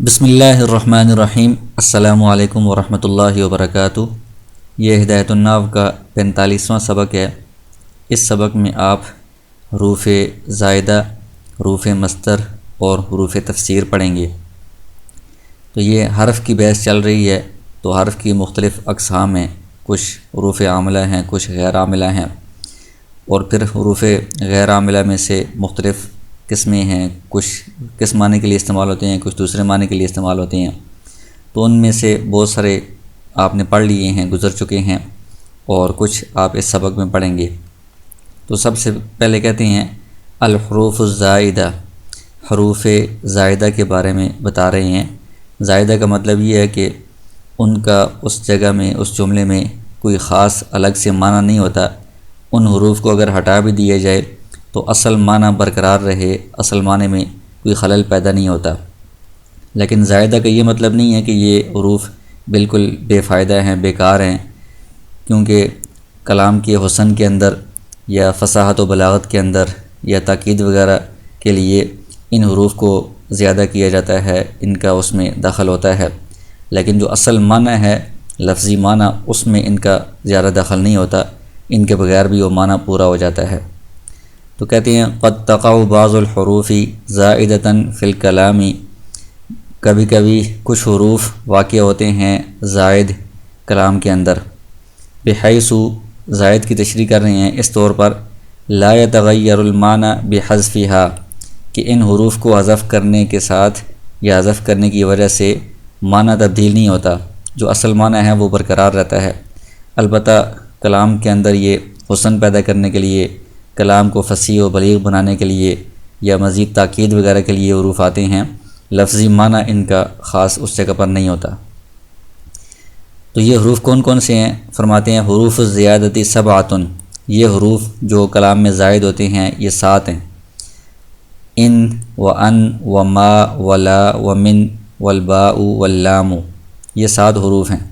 بسم اللہ الرحمن الرحیم۔ السلام علیکم ورحمۃ اللہ وبرکاتہ۔ یہ ہدایت الناو کا 45واں سبق ہے۔ اس سبق میں آپ حروف زائدہ، حروف مصدر اور حروف تفسیر پڑھیں گے۔ تو یہ حرف کی بحث چل رہی ہے، تو حرف کی مختلف اقسام ہیں، کچھ حروف عاملہ ہیں، کچھ غیر عاملہ ہیں، اور پھر حروف غیر عاملہ میں سے مختلف قسمیں ہیں، کچھ کس معنی کے لیے استعمال ہوتے ہیں، کچھ دوسرے معنی کے لیے استعمال ہوتے ہیں۔ تو ان میں سے بہت سارے آپ نے پڑھ لیے ہیں، گزر چکے ہیں، اور کچھ آپ اس سبق میں پڑھیں گے۔ تو سب سے پہلے کہتے ہیں الحروف الزائدہ، حروف زائدہ کے بارے میں بتا رہے ہیں۔ زائدہ کا مطلب یہ ہے کہ ان کا اس جگہ میں، اس جملے میں کوئی خاص الگ سے معنی نہیں ہوتا۔ ان حروف کو اگر ہٹا بھی دیا جائے تو اصل معنی برقرار رہے، اصل معنی میں کوئی خلل پیدا نہیں ہوتا۔ لیکن زائدہ کا یہ مطلب نہیں ہے کہ یہ حروف بالکل بے فائدہ ہیں، بیکار ہیں، کیونکہ کلام کے حسن کے اندر یا فصاحت و بلاغت کے اندر یا تاکید وغیرہ کے لیے ان حروف کو زیادہ کیا جاتا ہے، ان کا اس میں دخل ہوتا ہے، لیکن جو اصل معنی ہے، لفظی معنی، اس میں ان کا زیادہ دخل نہیں ہوتا، ان کے بغیر بھی وہ معنی پورا ہو جاتا ہے۔ تو کہتے ہیں قد تقع بعض الحروف زائدۃ فی الکلام، کبھی کبھی کچھ حروف واقع ہوتے ہیں زائد کلام کے اندر، بحیث زائد کی تشریح کر رہے ہیں اس طور پر لا یتغیر المعنی بحذفها، کہ ان حروف کو حذف کرنے کے ساتھ یا حذف کرنے کی وجہ سے معنی تبدیل نہیں ہوتا، جو اصل معنی ہے وہ برقرار رہتا ہے۔ البتہ کلام کے اندر یہ حسن پیدا کرنے کے لیے، کلام کو فصیح و بلیغ بنانے کے لیے یا مزید تاکید وغیرہ کے لیے حروف آتے ہیں، لفظی معنی ان کا خاص اس جگہ پر نہیں ہوتا۔ تو یہ حروف کون کون سے ہیں؟ فرماتے ہیں حروف الزیادۃ سبعۃ، یہ حروف جو کلام میں زائد ہوتے ہیں یہ 7 ہیں۔ ان و ان و ما و لا و من والباء واللام، یہ 7 حروف ہیں۔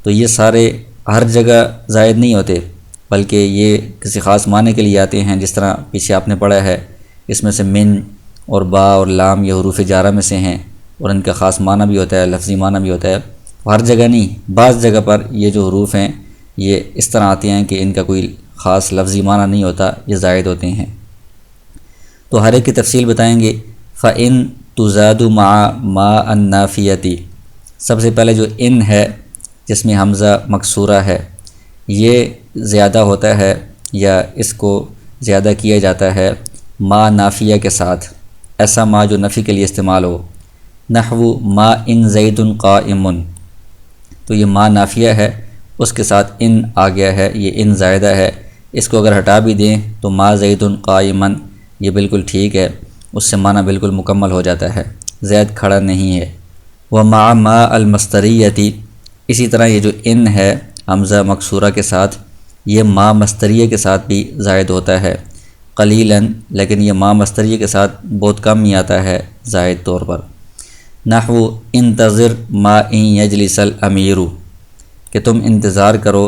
تو یہ سارے ہر جگہ زائد نہیں ہوتے، بلکہ یہ کسی خاص معنی کے لیے آتے ہیں، جس طرح پیچھے آپ نے پڑھا ہے، اس میں سے من اور با اور لام یہ حروف جارہ میں سے ہیں، اور ان کا خاص معنی بھی ہوتا ہے، لفظی معنی بھی ہوتا ہے۔ ہر جگہ نہیں، بعض جگہ پر یہ جو حروف ہیں یہ اس طرح آتے ہیں کہ ان کا کوئی خاص لفظی معنی نہیں ہوتا، یہ زائد ہوتے ہیں۔ تو ہر ایک کی تفصیل بتائیں گے۔ فَإِن تُزَادُ مَعَ مَا النَّافِيَةِ، سب سے پہلے جو ان ہے جس میں حمزہ مکسورہ ہے، یہ زیادہ ہوتا ہے یا اس کو زیادہ کیا جاتا ہے ما نافیہ کے ساتھ، ایسا ما جو نفی کے لیے استعمال ہو۔ نحو ما ان زید قائم، تو یہ ما نافیہ ہے، اس کے ساتھ ان آ گیا ہے، یہ ان زائدہ ہے، اس کو اگر ہٹا بھی دیں تو ما زید قائما، یہ بالکل ٹھیک ہے، اس سے معنی بالکل مکمل ہو جاتا ہے، زید کھڑا نہیں ہے۔ ومع ما المصدریۃ، اسی طرح یہ جو ان ہے حمزہ مکسورہ کے ساتھ، یہ ما مصدریہ کے ساتھ بھی زائد ہوتا ہے قلیلاً، لیکن یہ ما مصدریہ کے ساتھ بہت کم ہی آتا ہے زائد طور پر۔ نحو انتظر ما ان یجلس الامیر، کہ تم انتظار کرو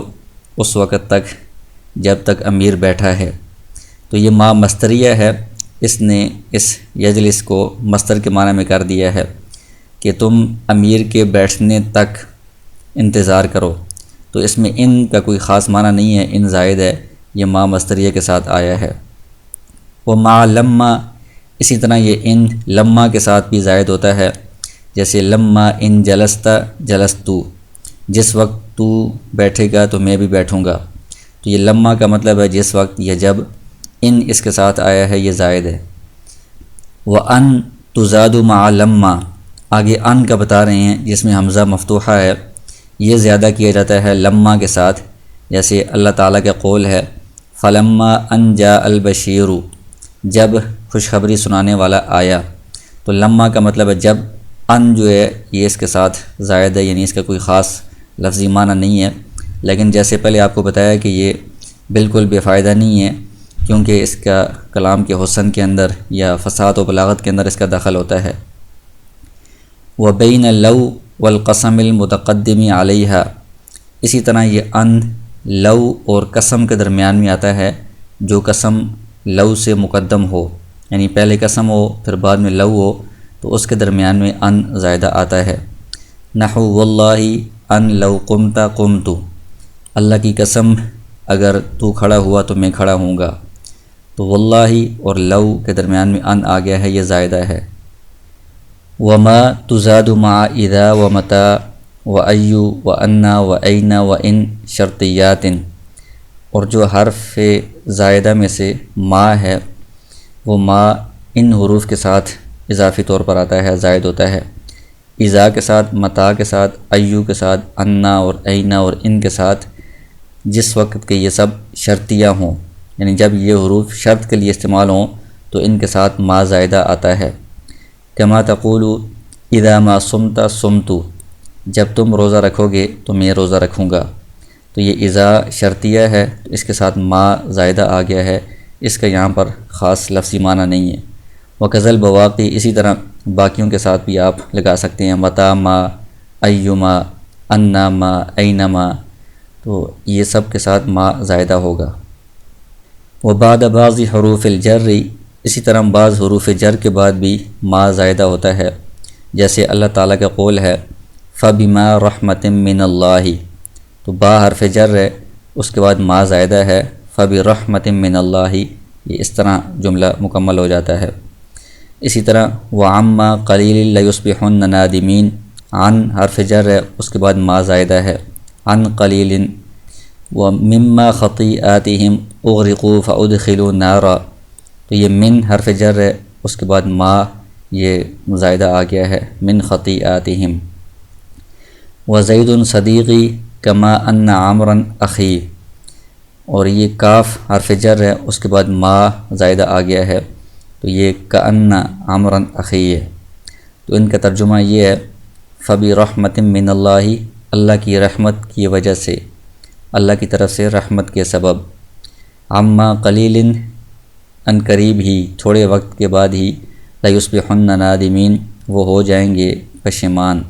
اس وقت تک جب تک امیر بیٹھا ہے۔ تو یہ ما مصدریہ ہے، اس نے اس یجلس کو مصدر کے معنی میں کر دیا ہے کہ تم امیر کے بیٹھنے تک انتظار کرو۔ تو اس میں ان کا کوئی خاص معنی نہیں ہے، ان زائد ہے، یہ ما مصدریہ کے ساتھ آیا ہے۔ وہ مع لما، اسی طرح یہ ان لما کے ساتھ بھی زائد ہوتا ہے، جیسے لما ان جلست جلستو، جس وقت تو بیٹھے گا تو میں بھی بیٹھوں گا۔ تو یہ لما کا مطلب ہے جس وقت یا جب، ان اس کے ساتھ آیا ہے، یہ زائد ہے۔ وَأَن تُزَادُ مَعَ لَمَّا، آگے ان کا بتا رہے ہیں جس میں حمزہ مفتوحہ ہے، یہ زیادہ کیا جاتا ہے لما کے ساتھ، جیسے اللہ تعالیٰ کا قول ہے فَلَمَّا أَن جَاءَ الْبَشِيرُ، جب خوشخبری سنانے والا آیا۔ تو لما کا مطلب ہے جب، ان جو ہے یہ اس کے ساتھ زائد ہے، یعنی اس کا کوئی خاص لفظی معنی نہیں ہے، لیکن جیسے پہلے آپ کو بتایا کہ یہ بالکل بے فائدہ نہیں ہے، کیونکہ اس کا کلام کے حسن کے اندر یا فصاحت و بلاغت کے اندر اس کا دخل ہوتا ہے۔ وَبَيْنَ لَوْ والقسم المتقدم علیہا، اسی طرح یہ ان لو اور قسم کے درمیان میں آتا ہے، جو قسم لو سے مقدم ہو، یعنی پہلے قسم ہو پھر بعد میں لو ہو، تو اس کے درمیان میں ان زائدہ آتا ہے۔ نحو واللہ ان لو قمت قمت، اللہ کی قسم اگر تو کھڑا ہوا تو میں کھڑا ہوں گا۔ تو واللہ اور لو کے درمیان میں ان آ گیا ہے، یہ زائدہ ہے۔ وما تزاد مع اذا ومتى وایو وانا واین وان شرطیات، اور جو حرف زائدہ میں سے ما ہے وہ ما ان حروف کے ساتھ اضافی طور پر آتا ہے، زائد ہوتا ہے۔ اذا کے ساتھ، متا کے ساتھ، ایو کے ساتھ، انا اور اینا اور ان کے ساتھ، جس وقت کہ یہ سب شرطیہ ہوں، یعنی جب یہ حروف شرط کے لیے استعمال ہوں تو ان کے ساتھ ما زائدہ آتا ہے۔ کما تقول اذا ما صمت صمت، جب تم روزہ رکھو گے تو میں روزہ رکھوں گا۔ تو یہ اذا شرطیہ ہے تو اس کے ساتھ ما زائدہ آ گیا ہے، اس کا یہاں پر خاص لفظی معنی نہیں ہے۔ وکذل بواقی، اسی طرح باقیوں کے ساتھ بھی آپ لگا سکتے ہیں، متا ما، ایما، انا ما، اینما، تو یہ سب کے ساتھ ما زائدہ ہوگا۔ وبعد بعض حروف الجر، اسی طرح بعض حروف جر کے بعد بھی ما زائدہ ہوتا ہے، جیسے اللہ تعالیٰ کا قول ہے فبما رحمت من اللہ، تو با حرف جر ہے، اس کے بعد ما زائدہ ہے، فبرحمت من اللہ، یہ اس طرح جملہ مکمل ہو جاتا ہے۔ اسی طرح وعما قلیل لیصبحن نادمین، عن حرف جر ہے، اس کے بعد ما زائدہ ہے، عن قلیل۔ ومما خطیئاتہم اغرقوا فادخلوا نارا، تو یہ من حرف جر ہے، اس کے بعد ما یہ زائدہ آ گیا ہے، من خطیئاتہم۔ وزید صدیقی کما ان عمرا اخی، اور یہ کاف حرف جر ہے، اس کے بعد ما زائدہ آ گیا ہے، تو یہ کأن عمرا اخی ہے۔ تو ان کا ترجمہ یہ ہے فبرحمت من اللہ، اللہ کی رحمت کی وجہ سے، اللہ کی طرف سے رحمت کے سبب، عما قلیل ان قریب ہی، تھوڑے وقت کے بعد ہی، لیصبحن نادمین، وہ ہو جائیں گے پشیمان،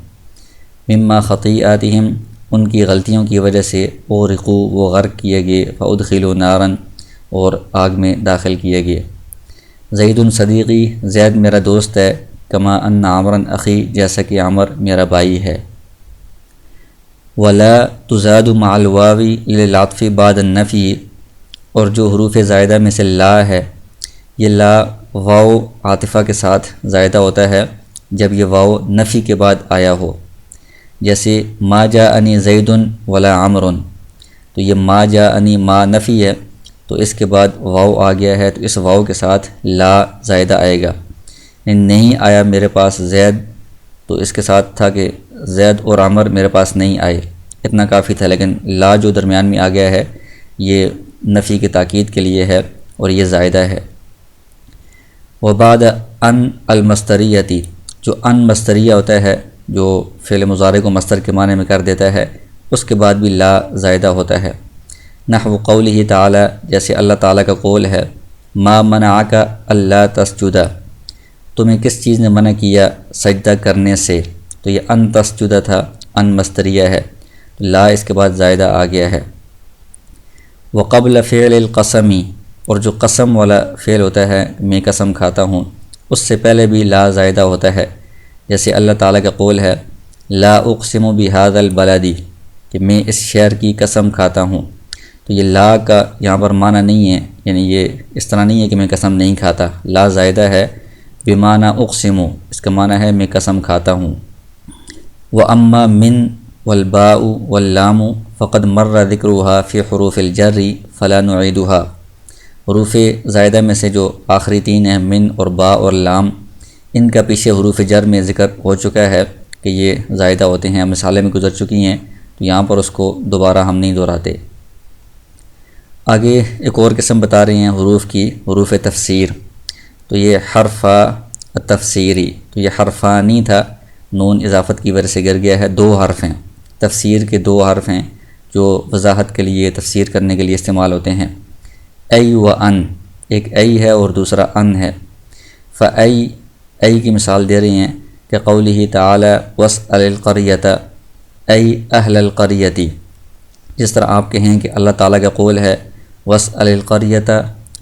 مما خطیئاتہم، ان کی غلطیوں کی وجہ سے، اغرقوا، وہ غرق کیے گئے، فادخلوا نارا، اور آگ میں داخل کیے گئے۔ زید صدیقی، زید میرا دوست ہے، کما ان عمرا اخی، جیسا کہ عمر میرا بھائی ہے۔ ولا تزاد مع الواو للعطف بعد النفی، اور جو حروف زائدہ میں سے لا ہے، یہ لا واو عاطفہ کے ساتھ زائدہ ہوتا ہے جب یہ واو نفی کے بعد آیا ہو، جیسے ما جاءنی زید ولا عمر، تو یہ ما جاءنی ما نفی ہے، تو اس کے بعد واو آ گیا ہے، تو اس واو کے ساتھ لا زائدہ آئے گا، نہیں آیا میرے پاس زید، تو اس کے ساتھ تھا کہ زید اور عمر میرے پاس نہیں آئے، اتنا کافی تھا، لیکن لا جو درمیان میں آ گیا ہے یہ نفی کی تاکید کے لیے ہے اور یہ زائدہ ہے۔ وبعد ان المصدریتی، جو ان مصدریہ ہوتا ہے، جو فعل مضارع کو مصدر کے معنی میں کر دیتا ہے، اس کے بعد بھی لا زائدہ ہوتا ہے۔ نحو قولہ تعالی، جیسے اللہ تعالیٰ کا قول ہے ما منعک الا تسجد، تمہیں کس چیز نے منع کیا سجدہ کرنے سے، تو یہ ان تسجد تھا، ان مصدریہ ہے، لا اس کے بعد زائدہ آ گیا ہے۔ وقبل فعل القسمی، اور جو قسم والا فعل ہوتا ہے، میں قسم کھاتا ہوں، اس سے پہلے بھی لا زائدہ ہوتا ہے، جیسے اللہ تعالیٰ کا قول ہے لا اقسم بہذا البلد، کہ میں اس شہر کی قسم کھاتا ہوں، تو یہ لا کا یہاں پر معنی نہیں ہے، یعنی یہ اس طرح نہیں ہے کہ میں قسم نہیں کھاتا، لا زائدہ ہے، بمعنی اقسم، اس کا معنی ہے میں قسم کھاتا ہوں۔ واما من والباء واللام فقد مر ذکرها فی حروف الجر فلا نعیدها، حروف زائدہ میں سے جو آخری تین ہیں، من اور با اور لام، ان کا پیچھے حروف جر میں ذکر ہو چکا ہے کہ یہ زائدہ ہوتے ہیں، مثالیں میں گزر چکی ہیں، تو یہاں پر اس کو دوبارہ ہم نہیں دہراتے۔ آگے ایک اور قسم بتا رہے ہیں حروف کی، حروف تفسیر، تو یہ حرف تفسیری، تو یہ حرفانی تھا، نون اضافت کی وجہ سے گر گیا ہے، دو حرف ہیں، تفسیر کے دو حرف ہیں جو وضاحت کے لیے، تفسیر کرنے کے لیے استعمال ہوتے ہیں، ای و ان، ایک ای ہے اور دوسرا ان ہے۔ فای، ای کی مثال دے رہی ہیں کہ قولہ تعالی واسأل القریۃ ای اہل القریۃ، جس طرح آپ کہیں کہ اللہ تعالیٰ کا قول ہے واسأل القریۃ،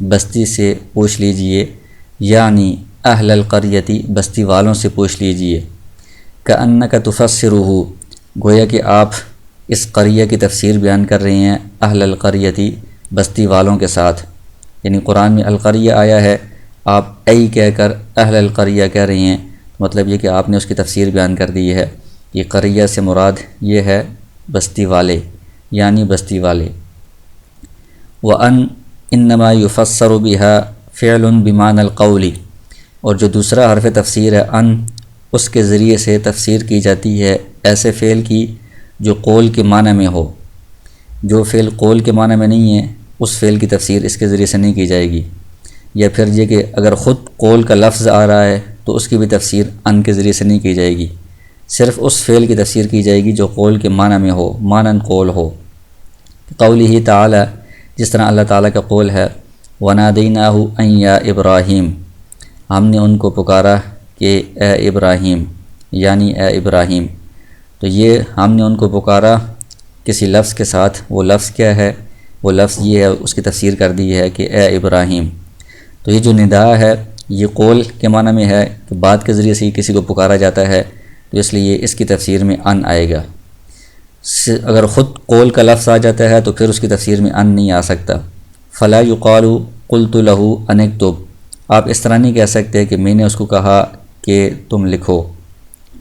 بستی سے پوچھ لیجئے، یعنی اہل القریتی بستی والوں سے پوچھ لیجئے، کأنک تفسرہ گویا کہ آپ اس قریہ کی تفسیر بیان کر رہے ہیں اہل القریتی بستی والوں کے ساتھ، یعنی قرآن میں القریہ آیا ہے، آپ ای کہہ کر اہل القریہ کہہ رہے ہیں، مطلب یہ کہ آپ نے اس کی تفسیر بیان کر دی ہے کہ قریہ سے مراد یہ ہے بستی والے، یعنی بستی والے۔ وَأَنْ إِنَّمَا يُفَسَّرُ بِهَا فِعْلٌ بِمَعْنَى الْقَوْلِ، اور جو دوسرا حرف تفسیر ہے ان، اس کے ذریعے سے تفسیر کی جاتی ہے ایسے فعل کی جو قول کے معنی میں ہو۔ جو فعل قول کے معنی میں نہیں ہے اس فعل کی تفسیر اس کے ذریعے سے نہیں کی جائے گی، یا پھر یہ کہ اگر خود قول کا لفظ آ رہا ہے تو اس کی بھی تفسیر ان کے ذریعے سے نہیں کی جائے گی، صرف اس فعل کی تفسیر کی جائے گی جو قول کے معنی میں ہو، معنی قول ہو۔ قولہ تعالی، جس طرح اللہ تعالیٰ کا قول ہے وَنَادَيْنَاهُ أَن يَا إِبْرَاهِيمُ، ہم نے ان کو پکارا کہ اے ابراہیم، یعنی اے ابراہیم۔ تو یہ ہم نے ان کو پکارا کسی لفظ کے ساتھ، وہ لفظ کیا ہے؟ وہ لفظ یہ ہے، اس کی تفسیر کر دی ہے کہ اے ابراہیم۔ تو یہ جو ندا ہے یہ قول کے معنی میں ہے کہ بات کے ذریعے سے ہی کسی کو پکارا جاتا ہے، تو اس لیے اس کی تفسیر میں ان آئے گا۔ اگر خود قول کا لفظ آ جاتا ہے تو پھر اس کی تفسیر میں ان نہیں آ سکتا۔ فلا یقال قلت له ان اکتب، آپ اس طرح نہیں کہہ سکتے کہ میں نے اس کو کہا کہ تم لکھو،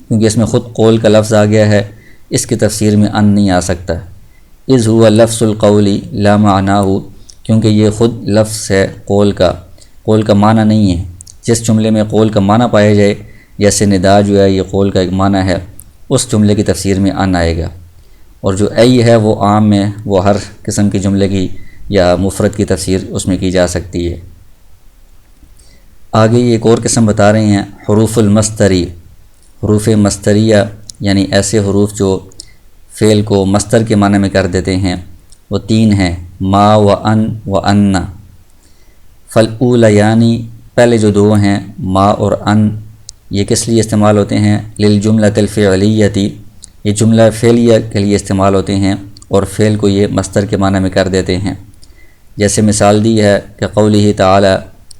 کیونکہ اس میں خود قول کا لفظ آ گیا ہے، اس کی تفسیر میں ان نہیں آ سکتا۔ اذ هو لفظ القول لا معناه، کیونکہ یہ خود لفظ ہے قول کا معنی نہیں ہے۔ جس جملے میں قول کا معنی پایا جائے، جیسے ندا جو ہے یہ قول کا ایک معنی ہے، اس جملے کی تفسیر میں ان آئے گا، اور جو ای ہے وہ عام میں، وہ ہر قسم کے جملے کی یا مفرد کی تفسیر اس میں کی جا سکتی ہے۔ آگے یہ ایک اور قسم بتا رہے ہیں، حروف المصدری، حروف مصدریہ، یعنی ایسے حروف جو فعل کو مصدر کے معنی میں کر دیتے ہیں، وہ تین ہیں، ما و ان۔ فالاولیانی، پہلے جو دو ہیں ما اور ان، یہ کس لیے استعمال ہوتے ہیں؟ للجملۃ الفعلیتی، یہ جملہ فعلیہ کے لیے استعمال ہوتے ہیں، اور فعل کو یہ مصدر کے معنی میں کر دیتے ہیں۔ جیسے مثال دی ہے کہ قولہ تعالی،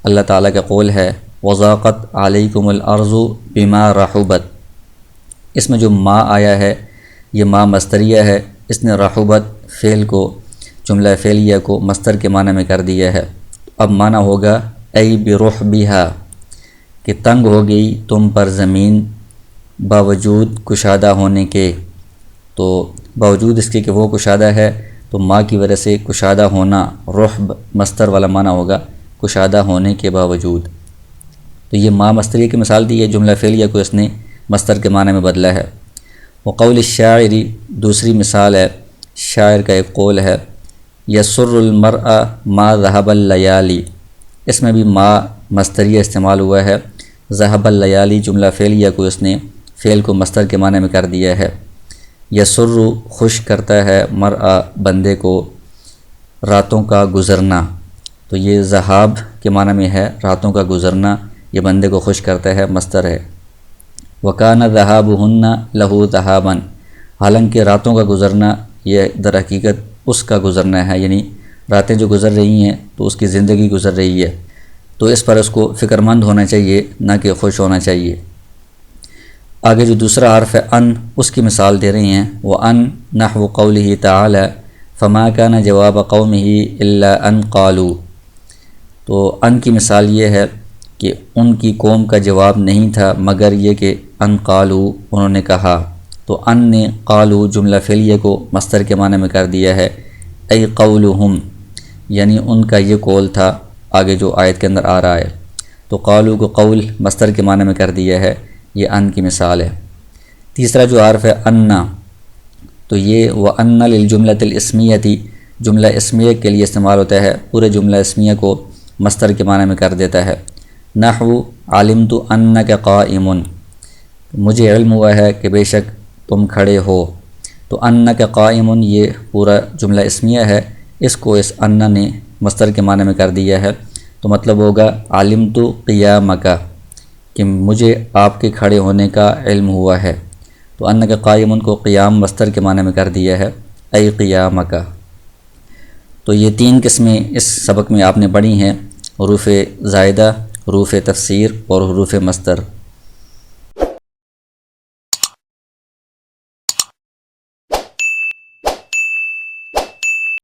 اللہ تعالیٰ کا قول ہے وضاقت علیکم الارض بما رحبت، اس میں جو ما آیا ہے یہ ما مصدریہ ہے، اس نے رحبت فعل کو، جملہ فعلیہ کو مصدر کے معنی میں کر دیا ہے۔ اب معنی ہوگا ای برحبہا، کہ تنگ ہو گئی تم پر زمین باوجود کشادہ ہونے کے، تو باوجود اس کے کہ وہ کشادہ ہے تو ما کی وجہ سے کشادہ ہونا، رحب مصدر والا معنی ہوگا کشادہ ہونے کے باوجود۔ تو یہ ما مصدریہ کی مثال دی ہے، جملہ فعلیہ کو اس نے مصدر کے معنی میں بدلا ہے۔ وقول الشاعری، دوسری مثال ہے شاعر کا ایک قول ہے یسر المرء ما ذهب اللیالی، اس میں بھی ما مصدریہ استعمال ہوا ہے، ذهب اللیالی جملہ فعلیہ کو اس نے فعل کو مصدر کے معنی میں کر دیا ہے۔ یسر خوش کرتا ہے مرء بندے کو، راتوں کا گزرنا، تو یہ ذہاب کے معنی میں ہے، راتوں کا گزرنا یہ بندے کو خوش کرتا ہے، مصدر ہے۔ وَكَانَ ذَهَابُهُنَّ لَهُ ذَهَابًا، حالانکہ راتوں کا گزرنا یہ در حقیقت اس کا گزرنا ہے، یعنی راتیں جو گزر رہی ہیں تو اس کی زندگی گزر رہی ہے، تو اس پر اس کو فکر مند ہونا چاہیے، نہ کہ خوش ہونا چاہیے۔ آگے جو دوسرا حرف ہے ان، اس کی مثال دے رہے ہیں، وَأَن نَحْوُ قَوْلِهِ تَعَالَى فَمَا كَانَ جَوَابَ قَوْمِهِ إِلَّا أَن قَالُوا، تو ان کی مثال یہ ہے کہ ان کی قوم کا جواب نہیں تھا مگر یہ کہ ان قالو، انہوں نے کہا، تو ان نے قالو جملہ فعلیہ کو مصدر کے معنی میں کر دیا ہے، ای قولہم، یعنی ان کا یہ قول تھا، آگے جو آیت کے اندر آ رہا ہے، تو قالو کو قول مصدر کے معنی میں کر دیا ہے، یہ ان کی مثال ہے۔ تیسرا جو حرف ہے انا، تو یہ وَأَنَّ لِلْجُمْلَةِ الْإِسْمِيَّةِ جملہ اسمیہ کے لیے استعمال ہوتا ہے، پورے جملہ اسمیہ کو مصدر کے معنی میں کر دیتا ہے۔ نحو علمت انک قائم، مجھے علم ہوا ہے کہ بے شک تم کھڑے ہو، تو انک قائم یہ پورا جملہ اسمیہ ہے، اس کو اس انا نے مصدر کے معنی میں کر دیا ہے، تو مطلب ہوگا علمت قیامک، کہ مجھے آپ کے کھڑے ہونے کا علم ہوا ہے، تو انک قائم کو قیام مصدر کے معنی میں کر دیا ہے، ای قیامک۔ تو یہ تین قسمیں اس سبق میں آپ نے پڑھی ہیں، حروف زائدہ حروف تفسیر اور حروف مصدر۔